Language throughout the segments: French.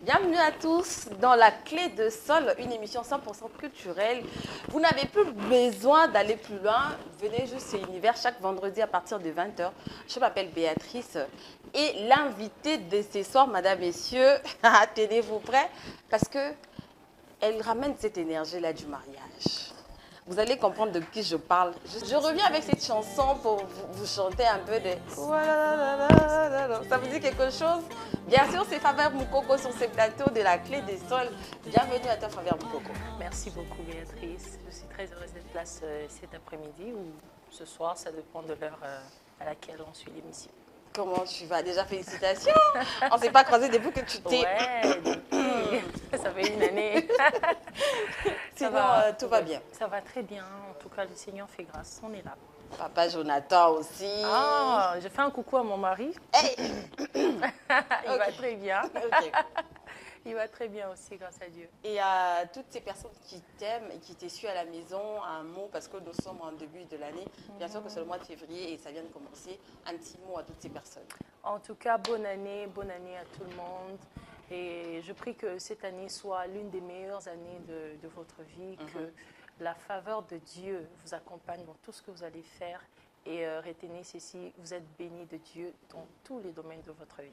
Bienvenue à tous dans La Clé de Sol, une émission 100% culturelle. Vous n'avez plus besoin d'aller plus loin. Venez juste sur Univers chaque vendredi à partir de 20h. Je m'appelle Béatrice et l'invitée de ce soir, madame, messieurs, tenez-vous prêts parce que elle ramène cette énergie-là du mariage. Vous allez comprendre de qui je parle. Je reviens avec cette chanson pour vous chanter un peu de... Ça vous dit quelque chose? Bien sûr, c'est Faveur Moukoko sur ces plateaux de La Clé des Sols. Bienvenue à toi, Faveur Moukoko. Merci beaucoup, Béatrice. Je suis très heureuse d'être là cet après-midi ou ce soir, ça dépend de l'heure à laquelle on suit l'émission. Comment tu vas? Déjà, félicitations. On ne s'est pas croisé depuis que tu t'es... Ouais, depuis, ça fait une année. Sinon, tout va bien. Ça va très bien. En tout cas, le Seigneur fait grâce. On est là. Papa Jonathan aussi. Ah, je fais un coucou à mon mari. Hey. Il va très bien. Okay. Il va très bien aussi, grâce à Dieu. Et à toutes ces personnes qui t'aiment et qui te suivent à la maison, un mot, parce que nous sommes en début de l'année, bien sûr que c'est le mois de février et ça vient de commencer, un petit mot à toutes ces personnes. En tout cas, bonne année à tout le monde. Et je prie que cette année soit l'une des meilleures années de votre vie, que la faveur de Dieu vous accompagne dans tout ce que vous allez faire. Et retenez ceci, vous êtes bénis de Dieu dans tous les domaines de votre vie.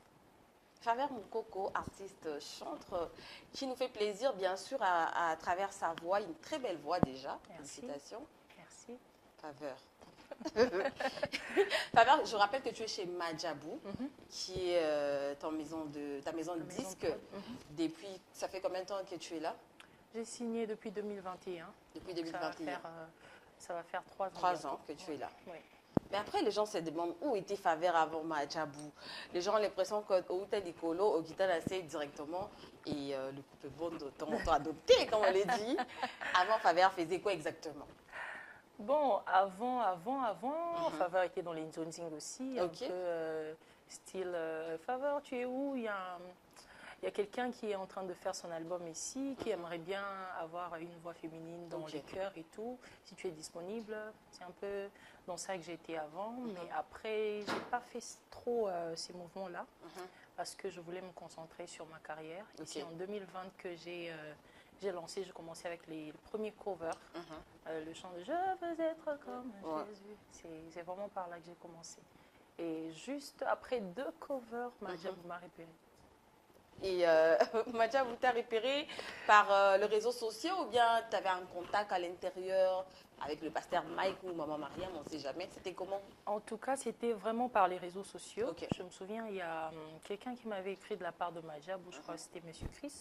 Faveur Moukoko, artiste chantre, qui nous fait plaisir, bien sûr, à travers sa voix, une très belle voix déjà. Merci. Félicitations. Merci. Faveur. Faveur, je rappelle que tu es chez Madjabou, qui est ta maison de disques. Depuis, ça fait combien de temps que tu es là? J'ai signé depuis 2021. Depuis 2021. Ça va faire 3 ans. 3 ans que tu es là. Oui. Mais après, les gens se demandent où était Faveur avant Madjabou. Les gens ont l'impression que où était Nicolo, au guitare directement, et le couple bon de ton adopté, comme on l'a dit. Avant, Faveur faisait quoi exactement? Bon, avant, Faveur était dans les Zone aussi, un Okay. peu style Faveur, tu es où? Il y a quelqu'un qui est en train de faire son album ici, qui aimerait bien avoir une voix féminine dans les chœurs et tout. Si tu es disponible, c'est un peu dans ça que j'étais avant. Mais après, je n'ai pas fait trop ces mouvements-là parce que je voulais me concentrer sur ma carrière. Et c'est en 2020 que j'ai lancé, j'ai commencé avec les premiers covers. Le chant de « Je veux être comme Jésus ». C'est vraiment par là que j'ai commencé. Et juste après 2 covers, Madjabou m'a repéré. Et Madjabou t'a repéré par le réseau social ou bien tu avais un contact à l'intérieur avec le pasteur Mike ou Maman Mariam, on ne sait jamais. C'était comment? En tout cas, c'était vraiment par les réseaux sociaux. Okay. Je me souviens, il y a quelqu'un qui m'avait écrit de la part de Madjabou, je crois que c'était Monsieur Chris.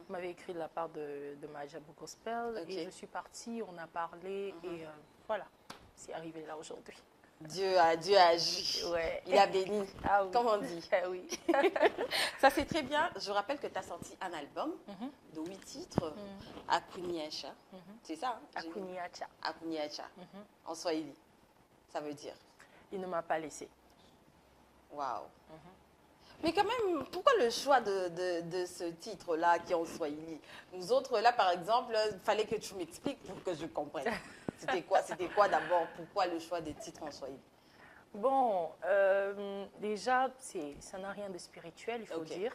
Il m'avait écrit de la part de Madjabou Gospel. Et je suis partie, on a parlé et voilà, c'est arrivé là aujourd'hui. Dieu a agi. Ouais. Il a béni, Ah oui. comme on dit. Ah oui. Ça, c'est très bien. Je rappelle que tu as sorti un album de 8 titres, Akuniacha. C'est ça? Akuniacha. Akuniacha, en swahili. Ça veut dire? Il ne m'a pas laissé. Waouh. Mais quand même, pourquoi le choix de ce titre-là qui est en swahili? Nous autres, là, par exemple, il fallait que tu m'expliques pour que je comprenne. C'était quoi d'abord? Pourquoi le choix des titres en swahili? Bon, déjà, ça n'a rien de spirituel, il faut dire.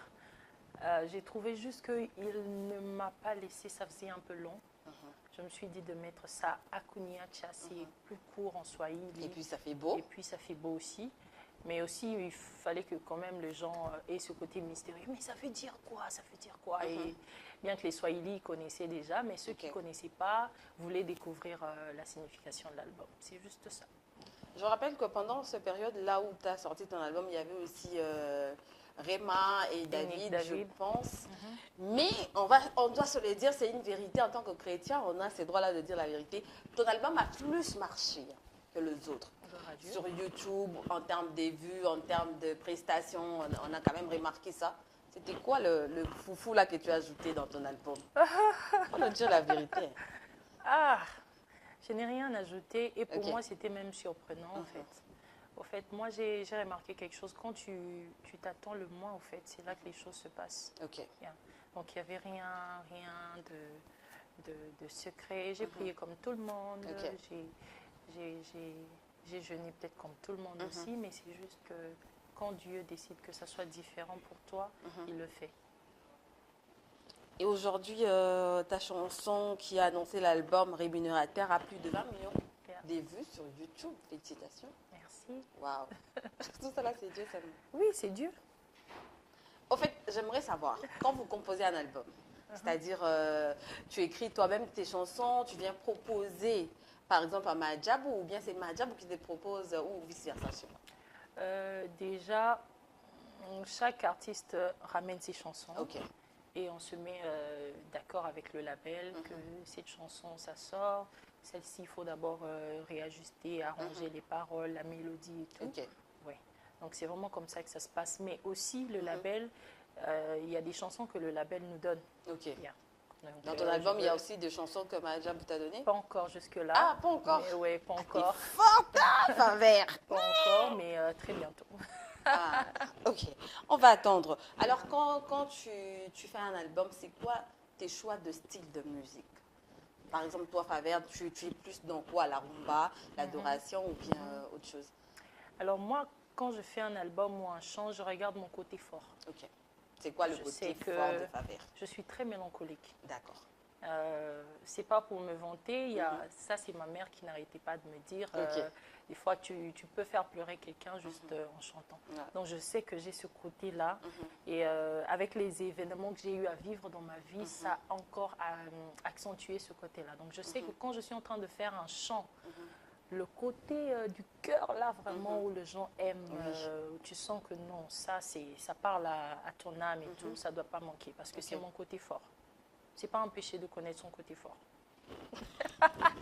J'ai trouvé juste qu'il ne m'a pas laissé, ça faisait un peu long. Je me suis dit de mettre ça Akuniacha, c'est plus court en swahili. Et puis ça fait beau. Et puis ça fait beau aussi. Mais aussi, il fallait que quand même les gens aient ce côté mystérieux. Mais ça veut dire quoi? Ça veut dire quoi? Et bien que les Swahili connaissaient déjà, mais ceux qui ne connaissaient pas voulaient découvrir la signification de l'album. C'est juste ça. Je rappelle que pendant cette période-là où tu as sorti ton album, il y avait aussi Rema et David, je pense. Mais on doit se le dire, c'est une vérité en tant que chrétien, on a ce droit-là de dire la vérité. Ton album a plus marché que les autres. Sur YouTube, en termes de vues, en termes de prestations, on a quand même remarqué ça. C'était quoi le foufou là que tu as ajouté dans ton album? On va dire la vérité. Ah, je n'ai rien ajouté et pour moi c'était même surprenant en fait. Au fait, moi j'ai remarqué quelque chose. Quand tu t'attends le moins, au fait, c'est là que les choses se passent. Donc il n'y avait rien de secret. J'ai prié comme tout le monde. J'ai jeûné peut-être comme tout le monde aussi, mais c'est juste que quand Dieu décide que ça soit différent pour toi, il le fait. Et aujourd'hui, ta chanson qui a annoncé l'album Rémunérateur a plus de 20 millions de vues sur YouTube. Félicitations. Merci. Waouh. Tout ça là, c'est Dieu seulement. Oui, c'est Dieu. Au fait, j'aimerais savoir, quand vous composez un album, c'est-à-dire tu écris toi-même tes chansons, tu viens proposer, par exemple, à Mahjabou, ou bien c'est Mahjabou qui te propose, ou vice-versa, je sais pas. Déjà, chaque artiste ramène ses chansons. Ok. Et on se met d'accord avec le label que cette chanson, ça sort. Celle-ci, il faut d'abord réajuster, arranger les paroles, la mélodie et tout. Ok. Ouais. Donc, c'est vraiment comme ça que ça se passe. Mais aussi, le label, il y a des chansons que le label nous donne. Ok. Yeah. Donc, Dans ton album, il y a aussi des chansons que Mahjabou t'a données? Pas encore jusque-là. Ah, pas encore? Oui, pas encore. Forte, Favert. Pas encore, mais très bientôt. Ah, ok. On va attendre. Alors, quand tu fais un album, c'est quoi tes choix de style de musique? Par exemple, toi, Favert, tu es plus dans quoi? La rumba, l'adoration ou bien autre chose? Alors moi, quand je fais un album ou un chant, je regarde mon côté fort. Ok. C'est quoi le Je côté sais que fort de Favert? je suis très mélancolique. D'accord. C'est pas pour me vanter, ça c'est ma mère qui n'arrêtait pas de me dire, Ok. des fois tu peux faire pleurer quelqu'un juste en chantant. Ouais. Donc je sais que j'ai ce côté-là et avec les événements que j'ai eu à vivre dans ma vie, ça a encore accentué ce côté-là. Donc je sais que quand je suis en train de faire un chant, le côté du cœur là vraiment où les gens aiment, où tu sens que non, ça parle à ton âme et tout, ça doit pas manquer parce que c'est mon côté fort. C'est pas un péché de connaître son côté fort.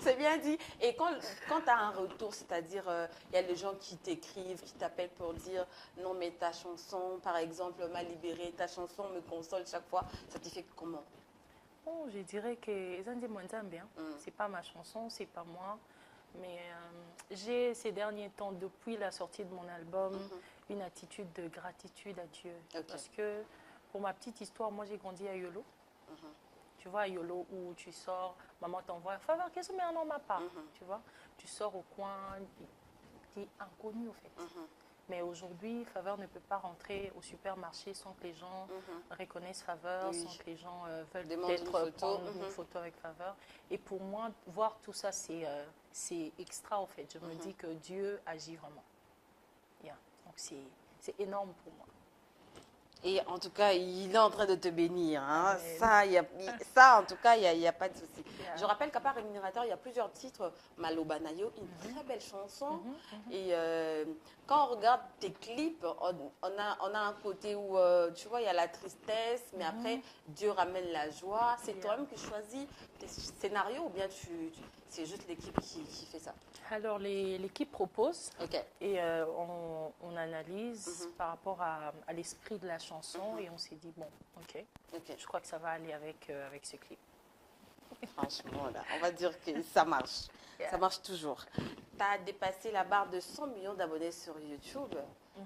C'est bien dit. Et quand tu as un retour, c'est-à-dire, il y a des gens qui t'écrivent, qui t'appellent pour dire non, mais ta chanson, par exemple, m'a libérée, ta chanson me console chaque fois, ça te fait comment? Bon, je dirais que Zandi Mwanzambe, c'est pas ma chanson, c'est pas moi. Mais j'ai ces derniers temps, depuis la sortie de mon album, une attitude de gratitude à Dieu. Ok. Parce que pour ma petite histoire, moi j'ai grandi à Yolo. Tu vois, à Yolo où tu sors, maman t'envoie, Faveur, qu'est-ce que tu ma part? Tu vois, tu sors au coin, tu es inconnu au fait. Mais aujourd'hui, Faveur ne peut pas rentrer au supermarché sans que les gens reconnaissent Faveur, sans que les gens veulent peut-être prendre une photo avec Faveur. Et pour moi, voir tout ça, c'est extra en fait. Je me dis que Dieu agit vraiment. Yeah. Donc c'est énorme pour moi. Et en tout cas, il est en train de te bénir. Hein. Ça, en tout cas, il n'y a pas de souci. Yeah. Je rappelle qu'à part Rémunérateur, il y a plusieurs titres. Malobanayo, une très belle chanson. Et quand on regarde tes clips, on a un côté où, tu vois, il y a la tristesse, mais après, Dieu ramène la joie. C'est toi-même qui choisis tes scénarios ou bien c'est juste l'équipe qui fait ça? Alors, l'équipe propose et on analyse par rapport à l'esprit de la chanson et on s'est dit, bon, je crois que ça va aller avec ce clip. Franchement, là, on va dire que ça marche. Ça marche toujours. Tu as dépassé la barre de 100 millions d'abonnés sur YouTube,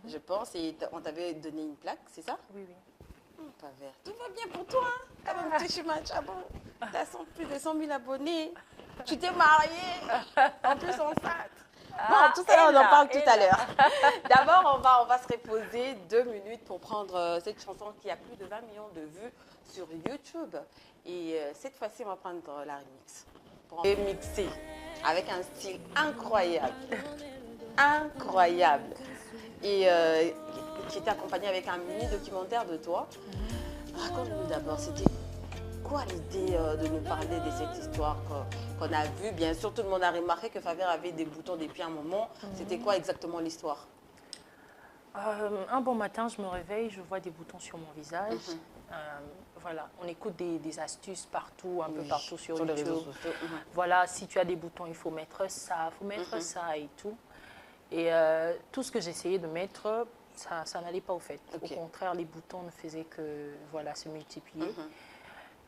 je pense, et on t'avait donné une plaque, c'est ça? Oui. Favert. Tout va bien pour toi, hein? Quand même, tu es chez Mahjabou. Tu as plus de 100 000 abonnés. Tu t'es mariée, en plus enceinte. Bon, tout ça, on en parle tout à l'heure. D'abord, on va se reposer 2 minutes pour prendre cette chanson qui a plus de 20 millions de vues sur YouTube. Et cette fois-ci, on va prendre la remix. Pour remixer avec un style incroyable. Incroyable. Et qui était accompagné avec un mini documentaire de toi. Raconte-nous d'abord, c'était quoi l'idée de nous parler de cette histoire qu'on a vue? Bien sûr, tout le monde a remarqué que Favert avait des boutons depuis un moment. C'était quoi exactement l'histoire? Un bon matin, je me réveille, je vois des boutons sur mon visage. Voilà, on écoute des astuces partout, un peu partout sur YouTube. Les réseaux sociaux. Voilà, si tu as des boutons, il faut mettre ça, et tout. Et tout ce que j'essayais de mettre, ça n'allait pas au fait. Au contraire, les boutons ne faisaient que se multiplier.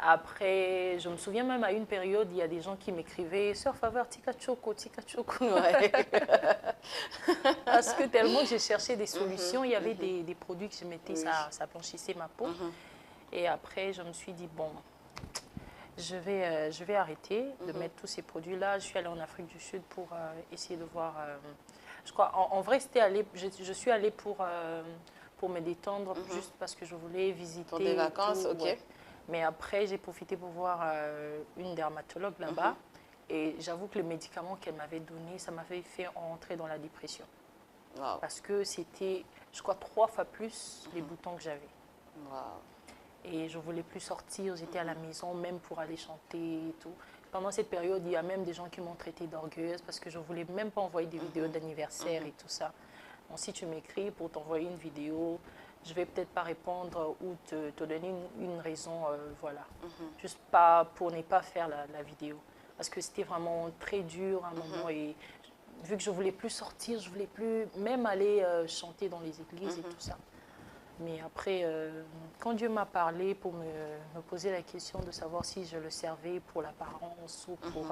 Après, je me souviens même à une période, il y a des gens qui m'écrivaient « Sœur Faveur, tika choco, tika choco ». Parce que tellement que j'ai cherché des solutions, il y avait des produits que je mettais, ça blanchissait ma peau. Et après, je me suis dit « Bon, je vais arrêter de mettre tous ces produits-là ». Je suis allée en Afrique du Sud pour essayer de voir… je crois, en vrai, je suis allée pour me détendre, juste parce que je voulais visiter. Pour des vacances, tout, Mais après, j'ai profité pour voir une dermatologue là-bas. Et j'avoue que le médicament qu'elle m'avait donné, ça m'avait fait entrer dans la dépression. Wow. Parce que c'était, je crois, 3 fois plus les boutons que j'avais. Wow. Et je ne voulais plus sortir, j'étais à la maison, même pour aller chanter et tout. Pendant cette période, il y a même des gens qui m'ont traité d'orgueilleuse parce que je ne voulais même pas envoyer des vidéos d'anniversaire et tout ça. Donc, si tu m'écris pour t'envoyer une vidéo, je ne vais peut-être pas répondre ou te donner une raison, voilà. Juste pas pour ne pas faire la vidéo. Parce que c'était vraiment très dur à un moment. Et vu que je ne voulais plus sortir, je ne voulais plus même aller chanter dans les églises et tout ça. Mais après, quand Dieu m'a parlé pour me poser la question de savoir si je le servais pour l'apparence ou pour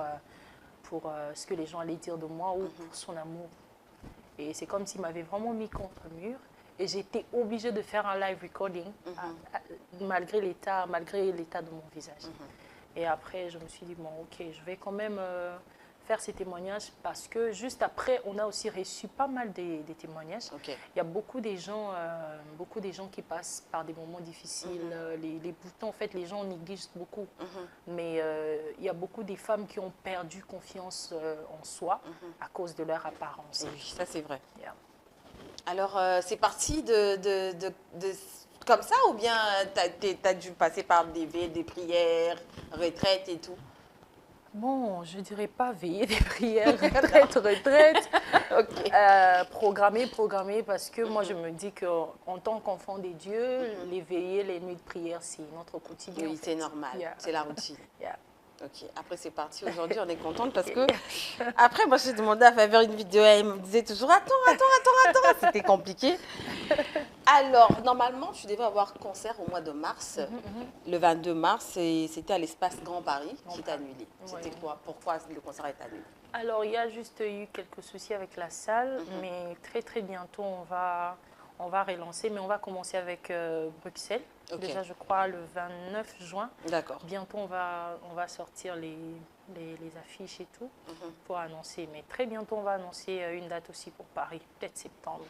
ce que les gens allaient dire de moi ou pour son amour. Et c'est comme s'il m'avait vraiment mis contre le mur. Et j'étais obligée de faire un live recording malgré l'état de mon visage. Et après, je me suis dit, bon, ok, je vais quand même faire ces témoignages parce que juste après, on a aussi reçu pas mal des témoignages. Il y a beaucoup des gens qui passent par des moments difficiles. Les boutons, en fait, les gens négligent beaucoup. Mais il y a beaucoup des femmes qui ont perdu confiance en soi à cause de leur apparence. Oui, ça c'est vrai. Yeah. Alors, c'est parti comme ça ou bien tu as dû passer par des veillées, des prières, retraites et tout? Bon, je ne dirais pas veiller des prières, retraite. Programmer, parce que moi, je me dis qu'en tant qu'enfant des dieux, les veillées, les nuits de prière, c'est notre quotidien. Oui, c'est normal, c'est la routine. Yeah. Ok, après c'est parti. Aujourd'hui, on est contente parce que après, moi, j'ai demandé à Faveur une vidéo, elle me disait toujours attends, c'était compliqué. Alors, normalement, tu devais avoir concert au mois de mars, le 22 mars, et c'était à l'espace Grand Paris qui est annulé. C'était quoi? Pourquoi le concert est annulé? Alors, il y a juste eu quelques soucis avec la salle, mais très bientôt, on va relancer, mais on va commencer avec Bruxelles. Déjà, je crois, le 29 juin. D'accord. Bientôt, on va sortir les affiches et tout pour annoncer. Mais très bientôt, on va annoncer une date aussi pour Paris, peut-être septembre.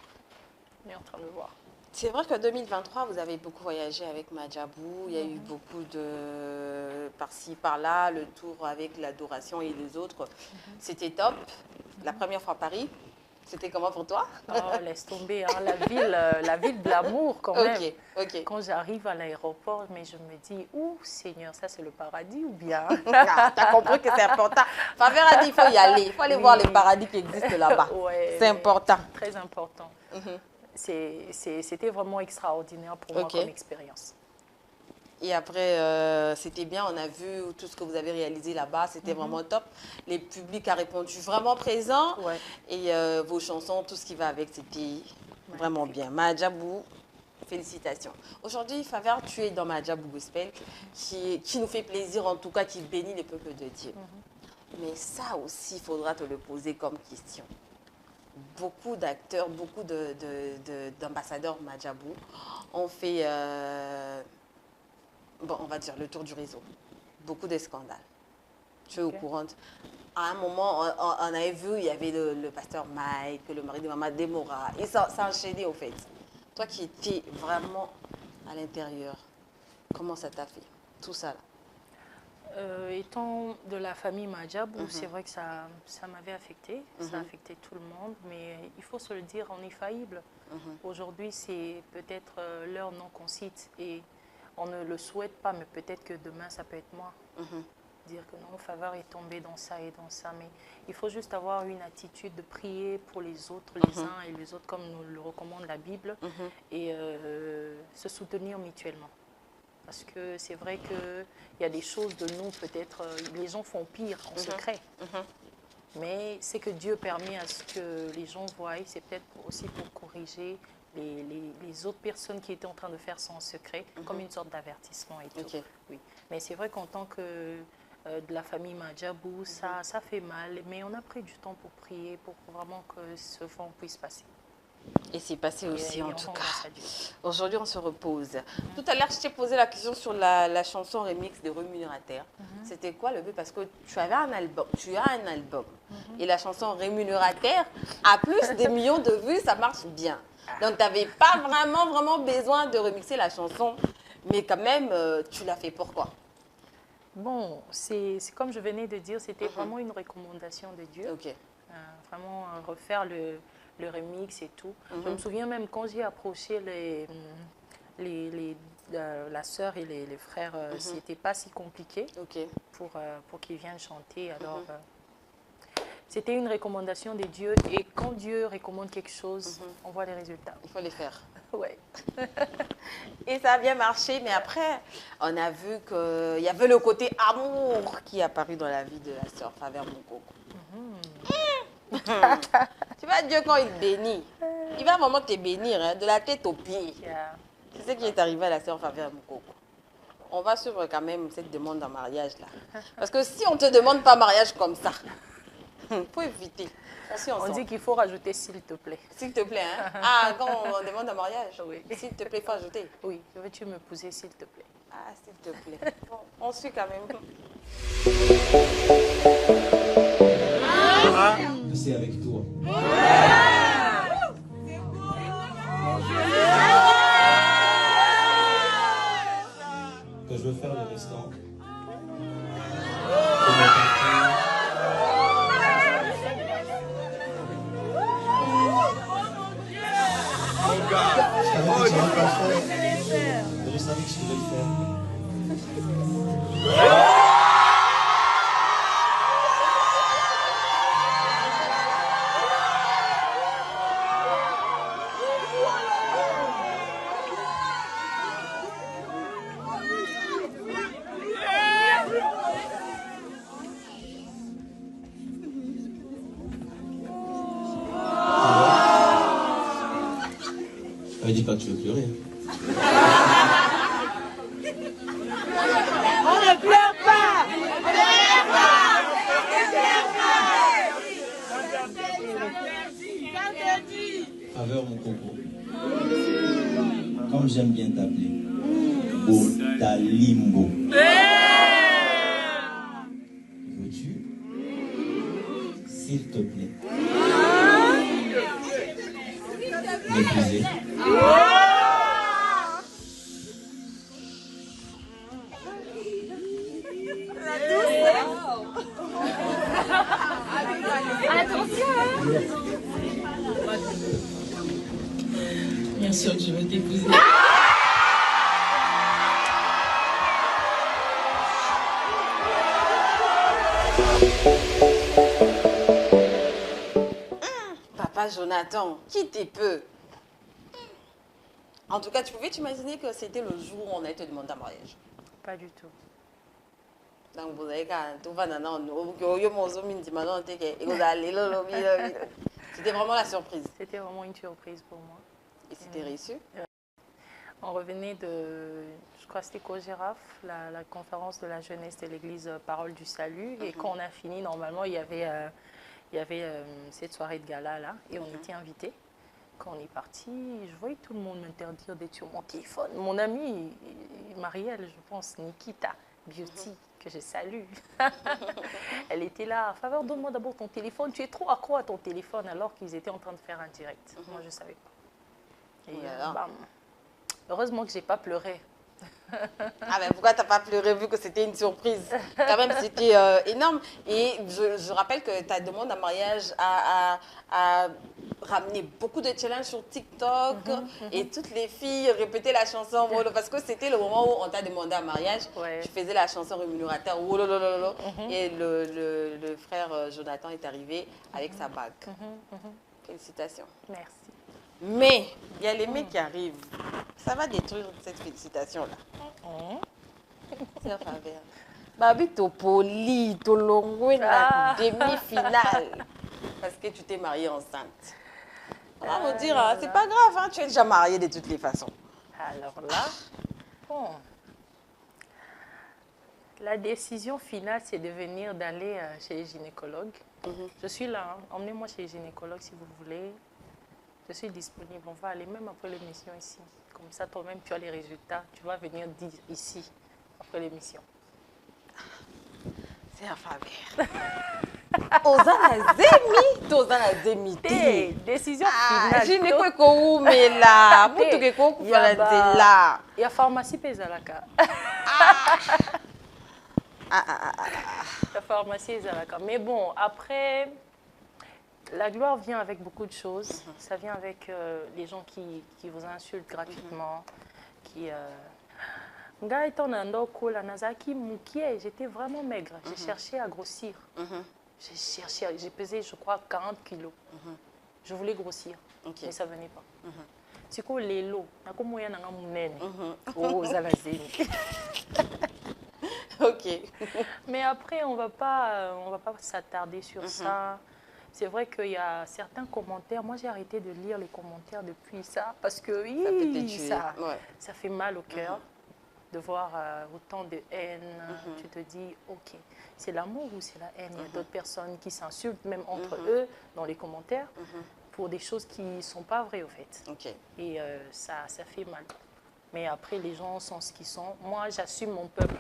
On est en train de voir. C'est vrai qu'en 2023, vous avez beaucoup voyagé avec Madjabou. Il y a eu beaucoup de par-ci, par-là, le tour avec l'adoration et les autres. C'était top. La première fois à Paris. C'était comment pour toi? Oh, laisse tomber, hein, la ville de l'amour quand même. Ok. Quand j'arrive à l'aéroport, mais je me dis, ouh Seigneur, ça c'est le paradis ou bien? Tu as compris que c'est important. Faveur a dit, il faut y aller. Il faut aller voir le paradis qui existe là-bas. C'est important. Très important. C'était vraiment extraordinaire pour moi comme expérience. Et après, c'était bien, on a vu tout ce que vous avez réalisé là-bas, c'était vraiment top. Le public a répondu vraiment présent. Et vos chansons, tout ce qui va avec, c'était vraiment bien. Madjabou, félicitations. Aujourd'hui, Faveur, tu es dans Madjabou Gospel, qui nous fait plaisir, en tout cas, qui bénit le peuple de Dieu. Mais ça aussi, il faudra te le poser comme question. Beaucoup d'acteurs, beaucoup d'ambassadeurs Madjabou ont fait... bon, on va dire le tour du réseau. Beaucoup de scandales. Tu es au courant. À un moment, on avait vu, il y avait le pasteur Mike, le mari de Maman Demora. Et ça enchaîné au fait. Toi qui étais vraiment à l'intérieur, comment ça t'a fait, tout ça là? Étant de la famille Madjabou, c'est vrai que ça m'avait affecté. Ça a affecté tout le monde. Mais il faut se le dire, on est faillible. Aujourd'hui, c'est peut-être l'heure non qu'on cite. Et on ne le souhaite pas, mais peut-être que demain, ça peut être moi. Dire que non, Faveur est tombé dans ça et dans ça. Mais il faut juste avoir une attitude de prier pour les autres, les uns et les autres, comme nous le recommande la Bible, et se soutenir mutuellement. Parce que c'est vrai qu'il y a des choses de nous, peut-être, les gens font pire en secret. Mais c'est que Dieu permet à ce que les gens voient, c'est peut-être aussi pour corriger les autres personnes qui étaient en train de faire ça en secret, comme une sorte d'avertissement et tout. Oui. Mais c'est vrai qu'en tant que de la famille Madjabou, ça fait mal, mais on a pris du temps pour prier, pour vraiment que ce vent puisse passer. Et c'est passé aussi, en tout cas. Aujourd'hui, on se repose. Tout à l'heure, je t'ai posé la question sur la chanson remix de Rémunérateur. C'était quoi le but? Parce que tu avais un album, tu as un album. Et la chanson Rémunérateur a plus de millions de vues, ça marche bien. Donc, tu n'avais pas vraiment besoin de remixer la chanson. Mais quand même, tu l'as fait pourquoi? Bon, c'est comme je venais de dire, c'était vraiment une recommandation de Dieu. Ok. Vraiment refaire le remix et tout. Je me souviens même quand j'ai approché la sœur et les frères, c'était pas si compliqué pour qu'ils viennent chanter. Alors, c'était une recommandation de Dieu et quand Dieu recommande quelque chose, on voit les résultats. Il faut les faire. Ouais. Et ça a bien marché, mais après, on a vu qu'il y avait le côté amour qui est apparu dans la vie de la sœur Faveur Moukoko. Tu vois, Dieu, quand il bénit, il va vraiment te bénir, hein, de la tête aux pieds. C'est ce qui est arrivé à la sœur Faveur Moukoko. On va suivre quand même cette demande en mariage là. Parce que si on ne te demande pas mariage comme ça, il faut éviter. On dit qu'il faut rajouter s'il te plaît. S'il te plaît, hein? Ah, quand on demande un mariage, oui. S'il te plaît, il faut ajouter. Oui, veux-tu m'épouser s'il te plaît? Ah, s'il te plaît. Bon, on suit quand même. C'est avec toi. Que je veux faire le restant. Je savais que je devais le faire. Dis pas que tu veux pleurer. On ne pleure pas. Faveur mon coco. Comme j'aime bien t'appeler. Botalimbo. Veux-tu? S'il te plaît. M'épouser. Bien sûr que je veux t'épouser. Papa Jonathan, qui t'es peu? En tout cas, tu pouvais t'imaginer que c'était le jour où on allait te demander un mariage. Pas du tout. Donc, vous avez tout va C'était vraiment la surprise. C'était vraiment une surprise pour moi. Et c'était réussi? On revenait de, je crois que c'était Cogéraf, la conférence de la jeunesse de l'église Parole du Salut. Et quand on a fini, normalement, il y avait cette soirée de gala là. Et on était invités. Quand on est parti, je voyais tout le monde m'interdire d'être sur mon téléphone. Mon amie, Marielle, je pense, Nikita Beauty, que je salue. Elle était là, Faveur, donne-moi d'abord ton téléphone. Tu es trop accro à ton téléphone alors qu'ils étaient en train de faire un direct. Moi, je ne savais pas. Et bam. Heureusement que je n'ai pas pleuré. Ah ben pourquoi tu n'as pas pleuré vu que c'était une surprise? Quand même, c'était énorme. Et je rappelle que ta demande en mariage a ramené beaucoup de challenges sur TikTok. Et toutes les filles répétaient la chanson. Parce que c'était le moment où on t'a demandé en mariage. Ouais. Tu faisais la chanson rémunérateur. Et le frère Jonathan est arrivé avec sa bague. Félicitations. Merci. Mais il y a les mecs qui arrivent. Ça va détruire cette félicitation-là. C'est un faveur. Babi, t'es poli, t'es longue, la demi-finale. Parce que tu t'es mariée enceinte. On va vous dire, hein, c'est pas grave, hein, tu es déjà mariée de toutes les façons. Alors là, bon, la décision finale, c'est de venir d'aller chez les gynécologues. Je suis là, hein. Emmenez-moi chez les gynécologues si vous voulez. Je suis disponible, on va aller même après l'émission ici. Comme ça, toi-même, tu as les résultats. Tu vas venir dire ici, après l'émission. C'est un faveur. Ozana Zemi, Tozana Zemi. Décision finale. Je ne sais pas où, mais là, vous ne pouvez pas là. Il y a pharmacie Pézalaka. La pharmacie Pézalaka. Mais bon, après, la gloire vient avec beaucoup de choses. Ça vient avec les gens qui vous insultent gratuitement, qui... J'étais vraiment maigre. J'ai cherché à grossir. J'ai pesé, je crois, 40 kilos. Je voulais grossir, mais ça ne venait pas. C'est quoi les lots? Ok. Mais après, on va pas s'attarder sur ça. C'est vrai qu'il y a certains commentaires. Moi, j'ai arrêté de lire les commentaires depuis ça parce que ça fait mal au cœur. De voir autant de haine, tu te dis, ok, c'est l'amour ou c'est la haine? Il y a d'autres personnes qui s'insultent, même entre eux, dans les commentaires, pour des choses qui ne sont pas vraies, au fait. Et ça fait mal. Mais après, les gens sont ce qu'ils sont. Moi, j'assume mon peuple.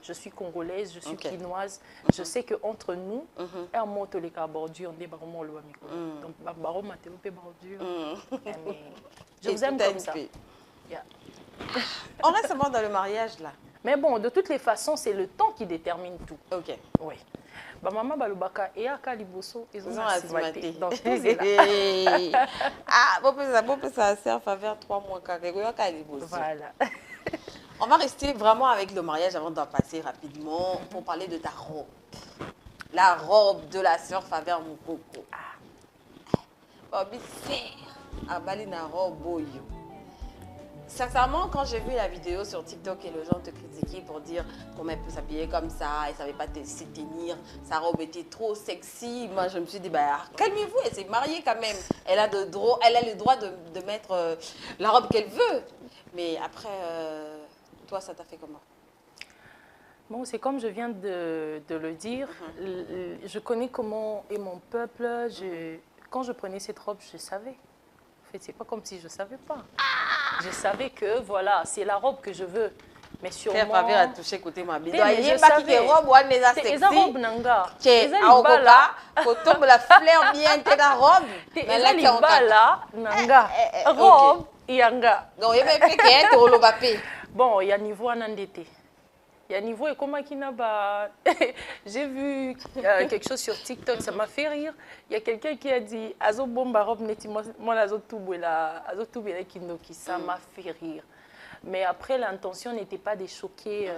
Je suis congolaise, je suis quinoise. Je sais qu'entre nous, un mot de les bordure, on est baromon le amico. Donc, barom matéo pe bordure. Je vous aime comme ça. On reste seulement dans le mariage là. Mais bon, de toutes les façons, c'est le temps qui détermine tout. Ok. Oui. Maman Balubaka et Aka Liboso, ils ont assisté. Donc, bon, ça sert faveur 3 mois. Voilà. On va rester vraiment avec le mariage avant d'en passer rapidement pour parler de ta robe. La robe de la sœur Faveur Moukoko. Bobby Serre. Abalina robe boyo. Sincèrement, quand j'ai vu la vidéo sur TikTok et les gens te critiquaient pour dire comment elle peut s'habiller comme ça, elle ne savait pas se tenir, sa robe était trop sexy, moi je me suis dit, bah, calmez-vous, elle s'est mariée quand même. Elle a le droit de mettre la robe qu'elle veut. Mais après, toi, ça t'a fait comment? Bon, c'est comme je viens de le dire, je connais comment est mon peuple. Quand je prenais cette robe, je savais. En fait, c'est pas comme si je ne savais pas. Je savais que, voilà, c'est la robe que je veux. Mais sûrement... Faire faveur à toucher côté ma bille. Mais je savais. C'est robe ou les a sexy. C'est robe nanga. C'est aokoka. Faut tomber la fleur bien de la robe. Mais là, les bala nanga. Robe, yanga. Donc, il y a même qui est au lobapé. Bon, il y a niveau anandete. Il y a niveau et comment qui n'a pas... J'ai vu quelque chose sur TikTok, ça m'a fait rire. Il y a quelqu'un qui a dit Azo bomba robe neti mon azo tubela kinoki. Ça m'a fait rire. Mais après, l'intention n'était pas de choquer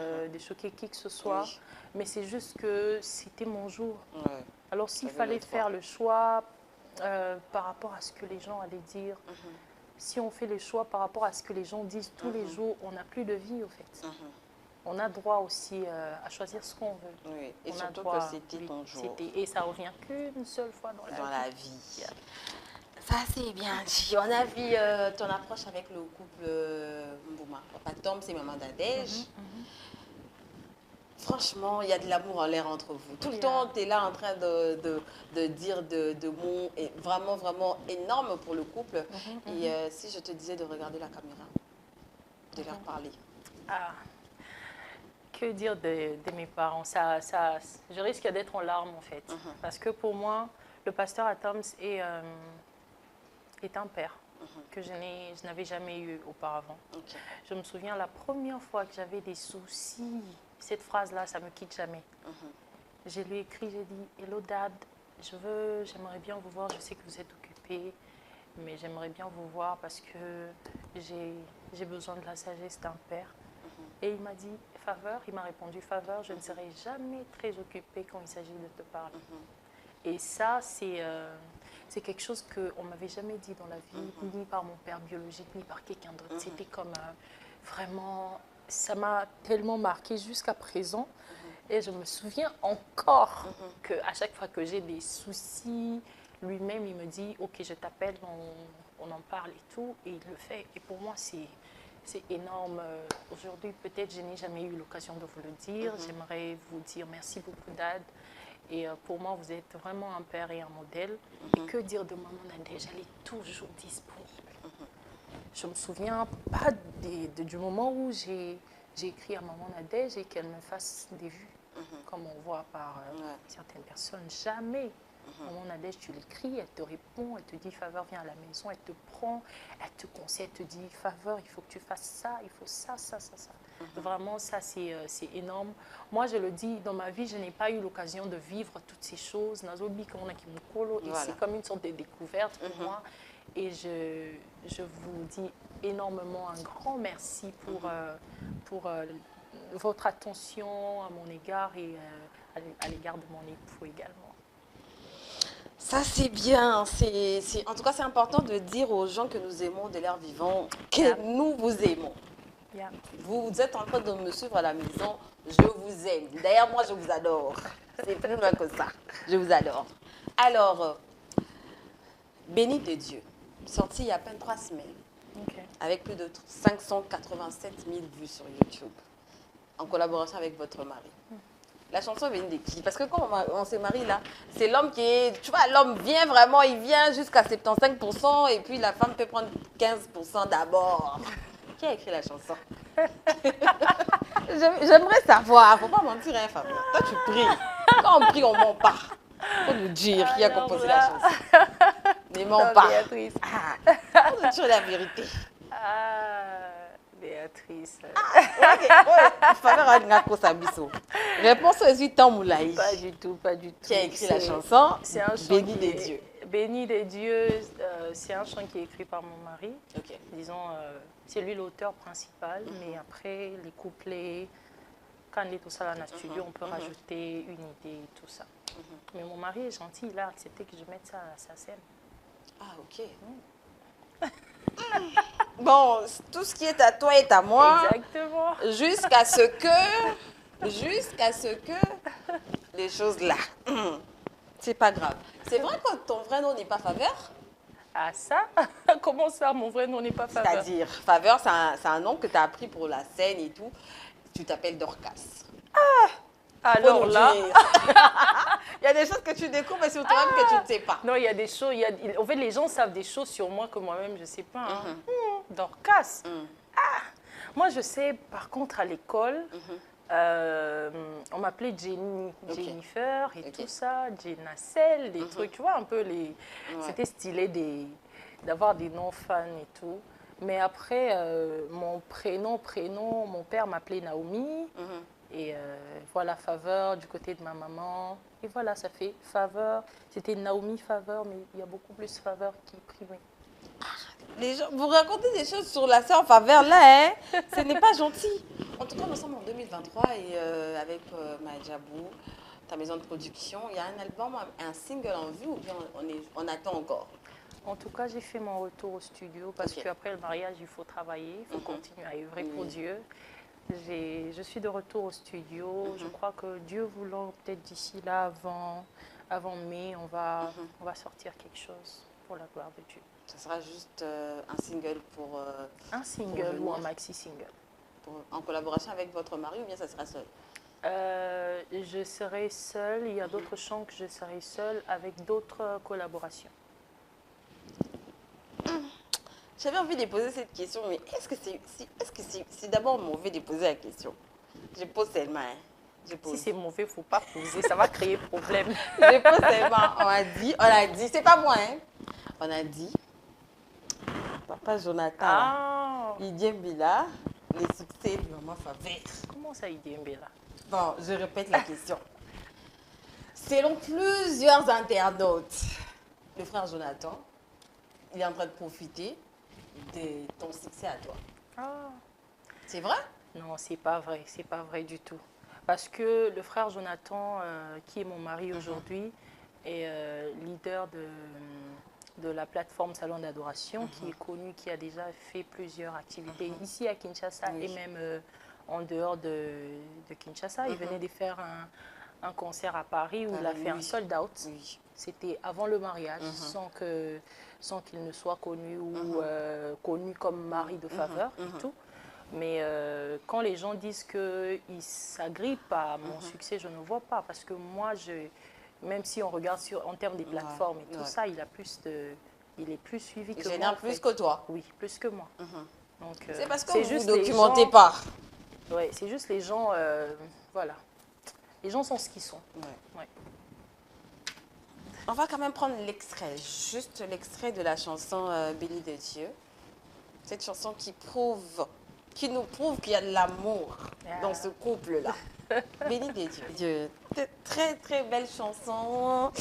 qui que ce soit. Oui. Mais c'est juste que c'était mon jour. Ouais. Alors s'il fallait faire le choix par rapport à ce que les gens allaient dire, si on fait le choix par rapport à ce que les gens disent tous les jours, on n'a plus de vie au fait. On a droit aussi à choisir ce qu'on veut. Oui, et on surtout a droit, que c'était ton jour. Et ça revient qu'une seule fois dans la vie. Ça, c'est bien dit. On a vu ton approche avec le couple Mbouma. Papa Tom, c'est maman d'Adège. Franchement, il y a de l'amour en l'air entre vous. Tout le temps, tu es là en train de dire de mots vraiment, vraiment énormes pour le couple. Et si je te disais de regarder la caméra, de leur parler. Que dire de mes parents? Je risque d'être en larmes en fait. Parce que pour moi, le pasteur Atoms est un père que je n'avais jamais eu auparavant. Je me souviens la première fois que j'avais des soucis, cette phrase-là, ça ne me quitte jamais. Je lui ai écrit, j'ai dit « Hello Dad, j'aimerais bien vous voir, je sais que vous êtes occupé, mais j'aimerais bien vous voir parce que j'ai besoin de la sagesse d'un père. » Et il m'a dit « Faveur », il m'a répondu « Faveur, je ne serai jamais très occupée quand il s'agit de te parler. » Et ça, c'est quelque chose qu'on ne m'avait jamais dit dans la vie, ni par mon père biologique, ni par quelqu'un d'autre. C'était comme vraiment, ça m'a tellement marqué jusqu'à présent. Et je me souviens encore qu'à chaque fois que j'ai des soucis, lui-même, il me dit « Ok, je t'appelle, on en parle et tout. » Et il le fait. Et pour moi, c'est énorme. Aujourd'hui, peut-être, je n'ai jamais eu l'occasion de vous le dire. J'aimerais vous dire merci beaucoup, Dad. Et pour moi, vous êtes vraiment un père et un modèle. Et que dire de maman Nadège? Elle est toujours disponible. Je me souviens pas du moment où j'ai écrit à maman Nadège et qu'elle me fasse des vues. comme on voit par certaines personnes. Jamais. Maman Nadège, tu l'écris, elle te répond, elle te dit Faveur, viens à la maison, elle te prend, elle te conseille, elle te dit Faveur, il faut que tu fasses ça, il faut ça. Vraiment, ça, c'est énorme. Moi, je le dis, dans ma vie, je n'ai pas eu l'occasion de vivre toutes ces choses. Et c'est comme une sorte de découverte pour moi. Et je vous dis énormément un grand merci pour votre attention à mon égard et à l'égard de mon époux également. Ça, c'est bien. En tout cas, c'est important de dire aux gens que nous aimons de l'air vivant que nous vous aimons. Vous êtes en train de me suivre à la maison. Je vous aime. D'ailleurs, moi, je vous adore. C'est plus loin que ça. Je vous adore. Alors, Béni de Dieu, sorti il y a à peine 3 semaines, avec plus de 587 000 vues sur YouTube, en collaboration avec votre mari. La chanson vient de qui? Parce que quand on se marie là, c'est l'homme qui est... Tu vois, l'homme vient vraiment, il vient jusqu'à 75% et puis la femme peut prendre 15% d'abord. Qui a écrit la chanson? J'aimerais savoir. Faut pas mentir, hein, Fabien. Toi, tu pries. Quand on prie, on ment pas. Faut nous dire qui a composé la chanson. Ne ment pas. Béatrice. Faut nous dire la vérité. Béatrice. Réponse aux 8 ans, Moulaï. Pas du tout, pas du tout. Qui a écrit la chanson? C'est un chant Béni des dieux. Béni des dieux, c'est un chant qui est écrit par mon mari. Disons, c'est lui l'auteur principal, mais après, les couplets, quand on est tout ça dans la studio, on peut rajouter une idée et tout ça. Mais mon mari est gentil, il a accepté que je mette ça à sa scène. Ah, ok. Bon, tout ce qui est à toi est à moi. Exactement. Jusqu'à ce que les choses là, c'est pas grave. C'est vrai que ton vrai nom n'est pas Faveur? Ah ça? Comment ça, mon vrai nom n'est pas Faveur? C'est-à-dire, Faveur, c'est un nom que tu as appris pour la scène et tout. Tu t'appelles Dorcas. Alors là... Il y a des choses que tu découvres, mais sur toi-même que tu ne sais pas. Non, il y a des choses... En fait, les gens savent des choses sur moi que moi-même, je ne sais pas. Hein. Dorcas. Moi, je sais, par contre, à l'école, on m'appelait Jennifer et tout ça, Jenacel, des trucs, tu vois, un peu les... C'était stylé d'avoir des noms fans et tout. Mais après, mon prénom, mon père m'appelait Naomi. Et voilà, Faveur du côté de ma maman. Et voilà, ça fait Faveur. C'était Naomi Faveur, mais il y a beaucoup plus Faveur qui primait. Les gens, vous racontez des choses sur la sœur Faveur là, hein? Ce n'est pas gentil. En tout cas, nous sommes en 2023 et avec Majabou, ta maison de production, il y a un album, un single en vue ou bien on attend encore? En tout cas, j'ai fait mon retour au studio parce qu'après le mariage, il faut travailler, il faut continuer à œuvrer pour Dieu. Je suis de retour au studio. Je crois que Dieu voulant, peut-être d'ici là, avant mai, on va sortir quelque chose pour la gloire de Dieu. Ce sera juste un single pour... un single ou un maxi-single. En collaboration avec votre mari ou bien ça sera seul? Je serai seule. Il y a d'autres chants que je serai seule avec d'autres collaborations. J'avais envie de poser cette question, mais est-ce que c'est d'abord mauvais de poser la question? Je pose tellement. Hein. Si c'est mauvais, il ne faut pas poser, ça va créer problème. Je pose tellement. On a dit, c'est pas moi, hein. On a dit, Papa Jonathan, Idiem Bila, les succès de Maman Faveur. Comment ça, Idiem Bila? Bon, je répète la question. Selon plusieurs internautes, le frère Jonathan, il est en train de profiter de ton succès à toi. C'est vrai? Non, c'est pas vrai du tout. Parce que le frère Jonathan, qui est mon mari aujourd'hui, est leader de la plateforme Salon d'Adoration, qui est connu, qui a déjà fait plusieurs activités ici à Kinshasa et même en dehors de Kinshasa. Il venait de faire un concert à Paris où il a fait un sold out. C'était avant le mariage, sans qu'il ne soit connu ou connu comme mari de Faveur et tout. Mais quand les gens disent qu'ils s'agrippent à mon succès, je ne vois pas. Parce que moi, même si on regarde en termes des plateformes et tout ça, il est plus suivi que moi. Il génère plus que toi? Oui, plus que moi. C'est parce que vous ne documentez pas. Oui, c'est juste les gens, voilà. Les gens sont ce qu'ils sont. Ouais. Ouais. On va quand même prendre l'extrait, juste l'extrait de la chanson Béni de Dieu. Cette chanson qui nous prouve qu'il y a de l'amour dans ce couple-là. Béni de Dieu. Très, très belle chanson.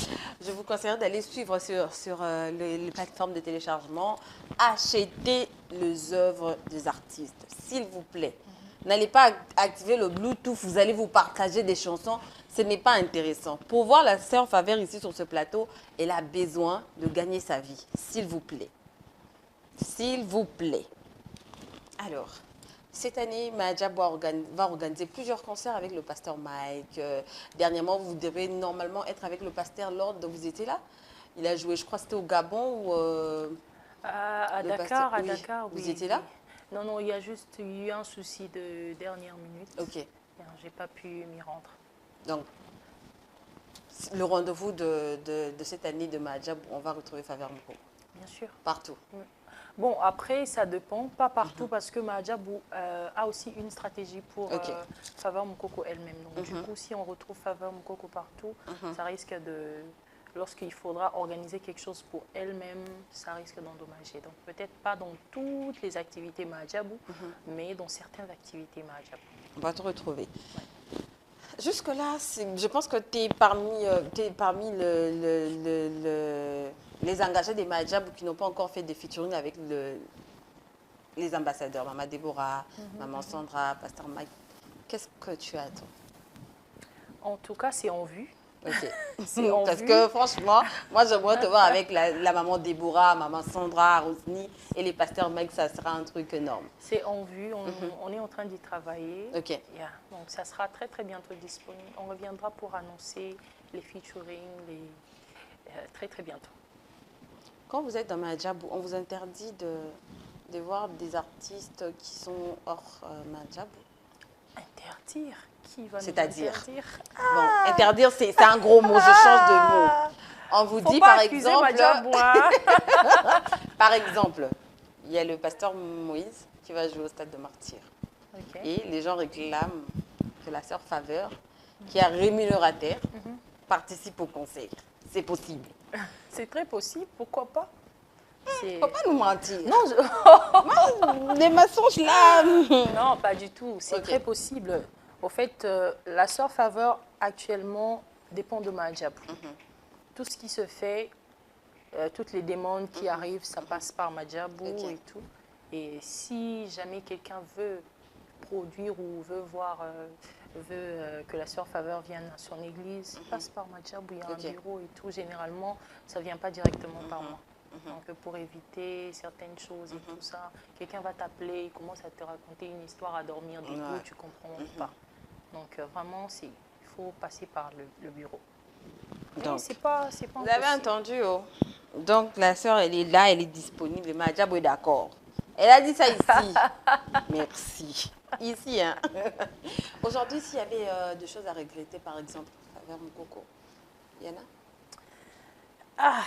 Je vous conseillerais d'aller suivre sur les plateformes de téléchargement. Achetez les œuvres des artistes, s'il vous plaît. N'allez pas activer le Bluetooth, vous allez vous partager des chansons. Ce n'est pas intéressant. Pour voir la sœur Faveur ici sur ce plateau, elle a besoin de gagner sa vie, s'il vous plaît. S'il vous plaît. Alors, cette année, Mahajab va organiser plusieurs concerts avec le pasteur Mike. Dernièrement, vous devez normalement être avec le pasteur Lord. Vous étiez là? Il a joué, je crois, c'était au Gabon ou À le Dakar, pasteur- à oui. Dakar, oui. Vous étiez là? Oui. Non, il y a juste eu un souci de dernière minute. Ok. J'ai pas pu m'y rendre. Donc, le rendez-vous de cette année de Mahajab, on va retrouver Faveur Moko Bien sûr. partout. Bon, après, ça dépend, pas partout, parce que Mahajabou a aussi une stratégie pour Ok. Faveur Mukoko elle-même. Donc, du Mhm. coup, si on retrouve Faveur Mukoko partout, ça risque de... Lorsqu'il faudra organiser quelque chose pour elle-même, ça risque d'endommager. Donc, peut-être pas dans toutes les activités Mahajabou, mais dans certaines activités Mahajabou. On va te retrouver. Jusque-là, je pense que tu es parmi les engagés des Mahajab qui n'ont pas encore fait de featuring avec les ambassadeurs, Maman Déborah, Maman Sandra, Pasteur Mike. Qu'est-ce que tu attends? En tout cas, c'est en vue. Ok. C'est en Parce vue. que franchement, moi j'aimerais te voir avec la maman Déborah, maman Sandra, Rosny et les pasteurs Mike, ça sera un truc énorme. C'est en vue, on est en train d'y travailler. Ok. Yeah. Donc ça sera très très bientôt disponible. On reviendra pour annoncer les featuring très très bientôt. Quand vous êtes dans Mahajab, on vous interdit de voir des artistes qui sont hors Mahajab? Interdire? Qui va nous C'est-à-dire? interdire? Bon, interdire, c'est un gros mot, je change de mot. On vous Faut dit pas par accuser exemple, Mahajab, hein. par exemple, il y a le pasteur Moïse qui va jouer au stade de Martyrs. Ok. Et les gens réclament que la sœur Faveur, qui est rémunérateur, participe au concert. C'est possible. C'est très possible, pourquoi pas? Il ne faut pas nous mentir. Non, Des mensonges là. non, pas du tout. C'est Ok. très possible. Au fait, la sœur Faveur actuellement dépend de Mahajab. Tout ce qui se fait, toutes les demandes qui arrivent, ça passe par Mahajabou Ok. et tout. Et si jamais quelqu'un veut produire ou veut voir, que la sœur Faveur vienne à son église, il passe par Mahajabou, il y a Ok. un bureau et tout. Généralement, ça ne vient pas directement par moi. Donc, pour éviter certaines choses et tout ça, quelqu'un va t'appeler, il commence à te raconter une histoire à dormir, du coup, Ouais. tu comprends pas. Donc, vraiment, il faut passer par le bureau. Mais Donc, c'est pas vous avez impossible. entendu, oh. Donc la sœur, elle est là, elle est disponible. Et Mahajab est d'accord. Elle a dit ça ici. Merci. Ici, hein. Aujourd'hui, s'il y avait des choses à regretter, par exemple, Faveur Mukoko, il y en a? Ah,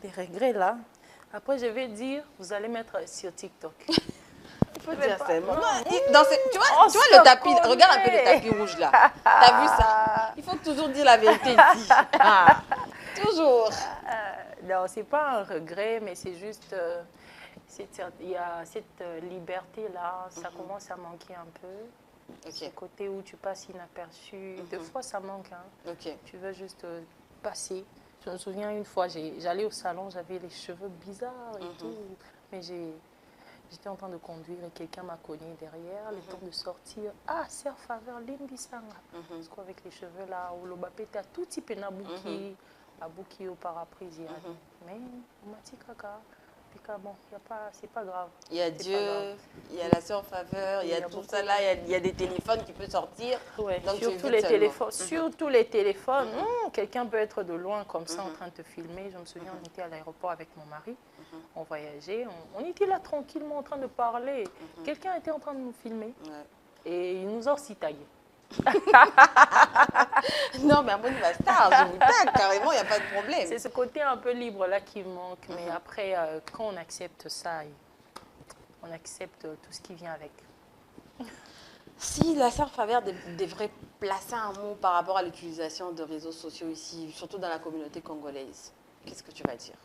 des regrets là. Après, je vais dire, vous allez mettre sur TikTok. Il faut dire pas- ça. non. Tu vois, On tu vois se le tapis, connaît. regarde un peu le tapis rouge là. T'as vu ça? Il faut toujours dire la vérité ici. Ah, toujours. Non, c'est pas un regret, mais c'est juste, il y a cette liberté-là, ça commence à manquer un peu. Ce Ok, côté où tu passes inaperçu, des fois ça manque. Hein. ok. Tu veux juste passer. Je me souviens une fois, j'allais au salon, j'avais les cheveux bizarres et tout, mais j'étais en train de conduire et quelqu'un m'a cogné derrière, le temps de sortir. Ah, sœur Faveur, Limbisanga. Parce qu'avec les cheveux là, ou le bapete à tout type de bouki, à bouki au paraprise. Mais on m'a dit caca. Puis bon, c'est pas grave. Il y a C'est pas Dieu, grave. il y a la sœur Faveur, il y a tout beaucoup. ça là, il y a des téléphones qui peuvent sortir. Ouais, Donc, tu surtout évites les seulement. téléphones. Surtout les téléphones. Quelqu'un peut être de loin comme ça en train de te filmer. Je me souviens, on était à l'aéroport avec mon mari. On voyageait. On était là tranquillement en train de parler. Quelqu'un était en train de nous filmer. Ouais. Et il nous a aussi tagués. Non, mais à mon star, je vous tag carrément, il n'y a pas de problème. C'est ce côté un peu libre là qui manque. Mais après, quand on accepte ça, on accepte tout ce qui vient avec. Si la sœur Favère devrait placer un mot par rapport à l'utilisation de réseaux sociaux ici, surtout dans la communauté congolaise, qu'est-ce que tu vas dire?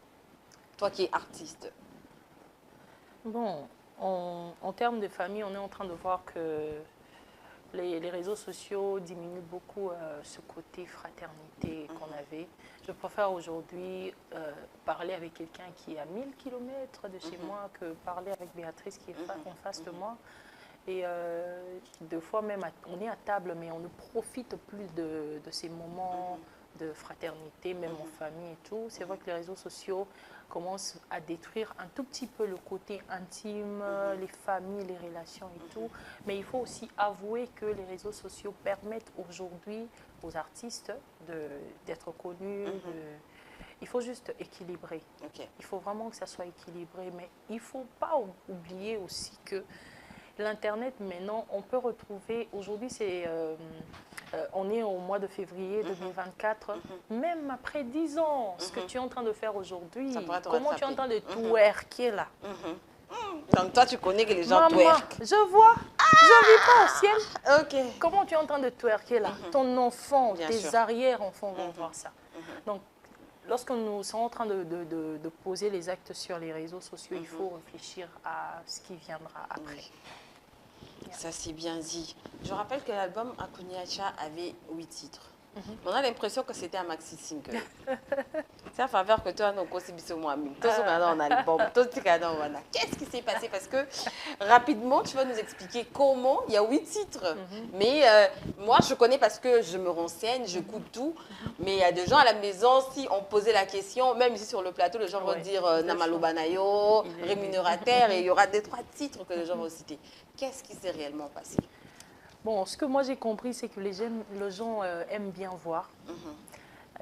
Toi qui es artiste. Bon, en termes de famille, on est en train de voir que les réseaux sociaux diminuent beaucoup ce côté fraternité qu'on avait. Je préfère aujourd'hui parler avec quelqu'un qui est à 1000 km de chez moi que parler avec Béatrice qui est en face de moi. Et deux fois même, on est à table, mais on ne profite plus de ces moments de fraternité, même en famille et tout. C'est vrai que les réseaux sociaux commencent à détruire un tout petit peu le côté intime, les familles, les relations et tout. Mais il faut aussi avouer que les réseaux sociaux permettent aujourd'hui aux artistes d'être connus. Il faut juste équilibrer. Il faut vraiment que ça soit équilibré. Mais il ne faut pas oublier aussi que l'Internet, maintenant, on peut retrouver, aujourd'hui, on est au mois de février 2024, même après 10 ans, ce que tu es en train de faire aujourd'hui, comment tu es en train de twerker là. Donc toi, tu connais que les gens twerkent. Je vois, je vis pas au ciel. Ok. Comment tu es en train de twerker là? Ton enfant, tes arrière-enfants vont voir ça. Donc, lorsque nous sommes en train de poser les actes sur les réseaux sociaux, il faut réfléchir à ce qui viendra après. Ça, c'est bien dit. Je rappelle que l'album Akuniacha avait 8 titres. On a l'impression que c'était un maxi single. C'est à faveur que toi, nous aussi moi un album. Qu'est-ce qui s'est passé? Parce que rapidement, tu vas nous expliquer comment il y a 8 titres. Mais moi, je connais parce que je me renseigne, je coûte tout. Mais il y a des gens à la maison, si on posait la question, même ici sur le plateau, les gens vont dire Namalo Banayo, rémunérateur, et il y aura 2-3 titres que les gens vont citer. Qu'est-ce qui s'est réellement passé? Bon, ce que moi j'ai compris, c'est que les gens aiment bien voir.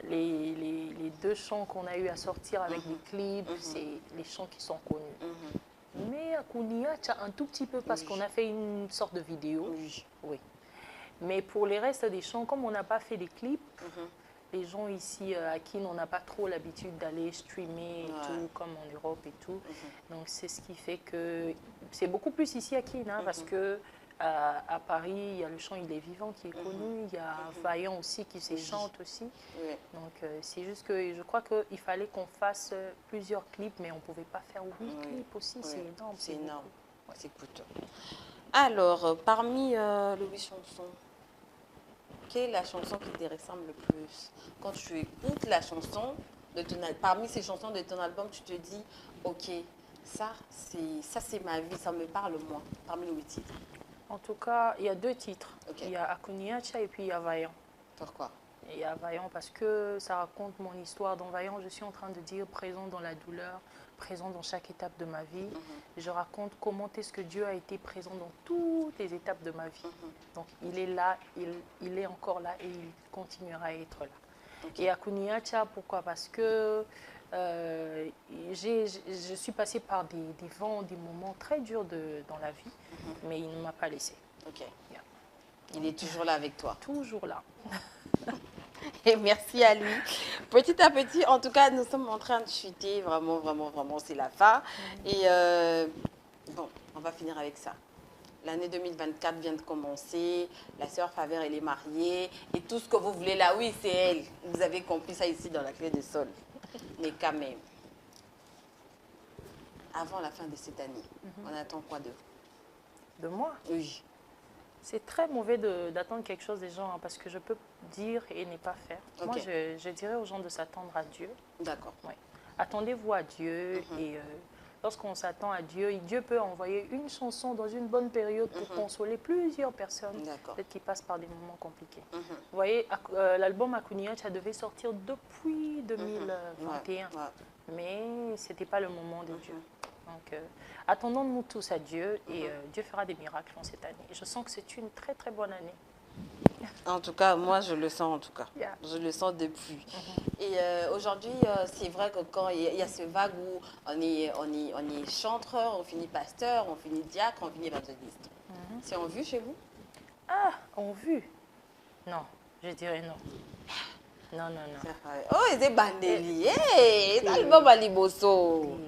Les 2 chants qu'on a eu à sortir avec des clips, c'est les chants qui sont connus. Mais à Kuniacha, un tout petit peu parce qu'on a fait une sorte de vidéo. Oui. Mais pour les restes des chants, comme on n'a pas fait des clips, les gens ici à Kin, on n'a pas trop l'habitude d'aller streamer et tout, comme en Europe et tout. Donc c'est ce qui fait que c'est beaucoup plus ici à Kin, parce que à Paris, il y a le chant Il est vivant qui est connu, il y a Vaillant aussi qui chante aussi. Donc c'est juste que je crois qu'il fallait qu'on fasse plusieurs clips, mais on ne pouvait pas faire 8 clips aussi, c'est énorme. C'est énorme, c'est coûteux. Alors, parmi les 8 chansons, quelle est la chanson qui te ressemble le plus? Quand tu écoutes la chanson, parmi ces chansons de ton album, tu te dis, ok, ça c'est ma vie, ça me parle moi, parmi les 8 titres. En tout cas, il y a 2 titres. Il y a Akuniacha et puis il y a Vaillant. Pourquoi? Il y a Vaillant parce que ça raconte mon histoire. Dans Vaillant, je suis en train de dire présent dans la douleur, présent dans chaque étape de ma vie. Je raconte comment est-ce que Dieu a été présent dans toutes les étapes de ma vie. Donc il est là, il est encore là et il continuera à être là. Et Akuniacha, pourquoi? Parce que je suis passée par des vents, des moments très durs dans la vie, mais il ne m'a pas laissé. Il est toujours là avec toi. Toujours là. Et merci à lui. Petit à petit, en tout cas, nous sommes en train de chuter. Vraiment, vraiment, vraiment, c'est la fin. Et bon, on va finir avec ça. L'année 2024 vient de commencer. La sœur Favère, elle est mariée. Et tout ce que vous voulez là, oui, c'est elle. Vous avez compris ça ici dans la clé de sol. Mais quand même, avant la fin de cette année, on attend quoi de vous? De moi? Oui. C'est très mauvais d'attendre quelque chose des gens, parce que je peux dire et ne pas faire. Moi, je dirais aux gens de s'attendre à Dieu. D'accord. Attendez-vous à Dieu et lorsqu'on s'attend à Dieu, Dieu peut envoyer une chanson dans une bonne période pour consoler plusieurs personnes peut-être qui passent par des moments compliqués. Vous voyez, l'album Akuniacha devait sortir depuis 2021, mais ce n'était pas le moment de Dieu. Donc, attendons-nous tous à Dieu et Dieu fera des miracles en cette année. Et je sens que c'est une très très bonne année. En tout cas, moi je le sens en tout cas. Je le sens depuis. Et aujourd'hui, c'est vrai que quand il y a ce vague où on est chanteur, on finit pasteur, on finit diacre, on finit évangéliste. C'est en vue chez vous? Ah, en vue? Non, je dirais non. Non, non, non. Oh, c'est bandelier. L'album à Liboso.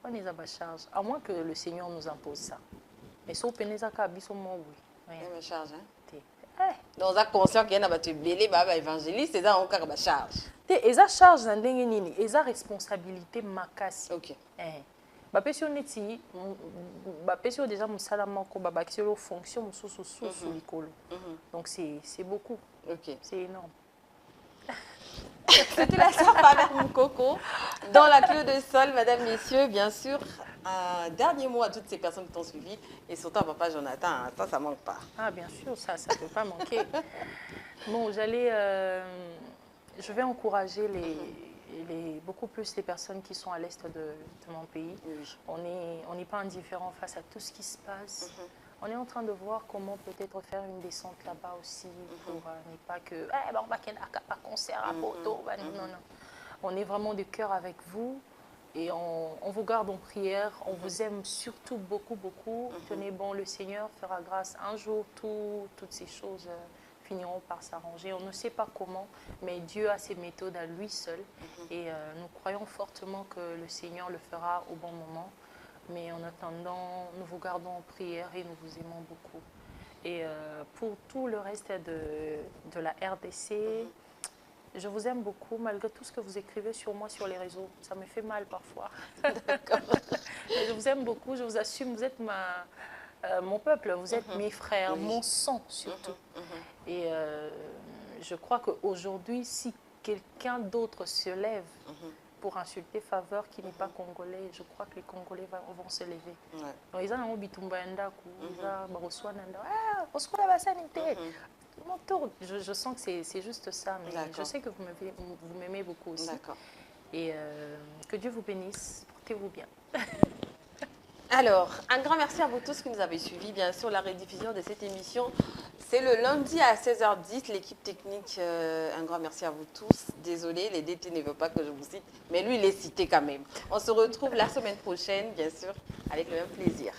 On est à charge, à moins que le Seigneur nous impose ça. Mais si on pénètre à Kabisson, oui. rien. ma charge, hein. Eh, Donc, on conscient qu'il y a un belé, évangéliste, c'est ça, on a ma charge. eza charge na ndenge nini eza responsabilité makasi. Ok. Bapesi yo neti bapesi yo déjà mosala moko babakisi yo fonction mosusu susu likolo. Donc c'est beaucoup. Ok. C'est énorme. C'était la sœur Faveur Moukoko dans la clé de sol, mesdames, messieurs, bien sûr. Un dernier mot à toutes ces personnes qui t'ont suivi et surtout à papa Jonathan, hein, ça manque pas. Ah bien sûr, ça ne peut pas manquer. Bon, je vais encourager beaucoup plus les personnes qui sont à l'est de mon pays. Oui. On n'est pas indifférent face à tout ce qui se passe. On est en train de voir comment peut-être faire une descente là-bas aussi pour ne pas que on va qu'il y ait un concert à Porto. Non, non. On est vraiment de cœur avec vous et on vous garde en prière. On vous aime surtout beaucoup, beaucoup. Tenez bon, le Seigneur fera grâce. Un jour, toutes ces choses finiront par s'arranger. On ne sait pas comment, mais Dieu a ses méthodes à lui seul. Et nous croyons fortement que le Seigneur le fera au bon moment. Mais en attendant, nous vous gardons en prière et nous vous aimons beaucoup. Et pour tout le reste de la RDC, je vous aime beaucoup, malgré tout ce que vous écrivez sur moi sur les réseaux. Ça me fait mal parfois. D'accord. Mais je vous aime beaucoup, je vous assume, vous êtes mon peuple, vous êtes mes frères, mon sang surtout. Et je crois qu'aujourd'hui, si quelqu'un d'autre se lève pour insulter Faveur qui n'est pas congolais, je crois que les Congolais vont se lever. Donc, ils ont mon tour. Je sens que c'est juste ça, mais je sais que vous m'aimez beaucoup aussi. Et que Dieu vous bénisse, portez-vous bien. Alors, un grand merci à vous tous qui nous avez suivis. Bien sûr, la rediffusion de cette émission, c'est le lundi à 16h10. L'équipe technique, un grand merci à vous tous. Désolé, les DT ne veulent pas que je vous cite, mais lui, il est cité quand même. On se retrouve la semaine prochaine, bien sûr, avec le même plaisir.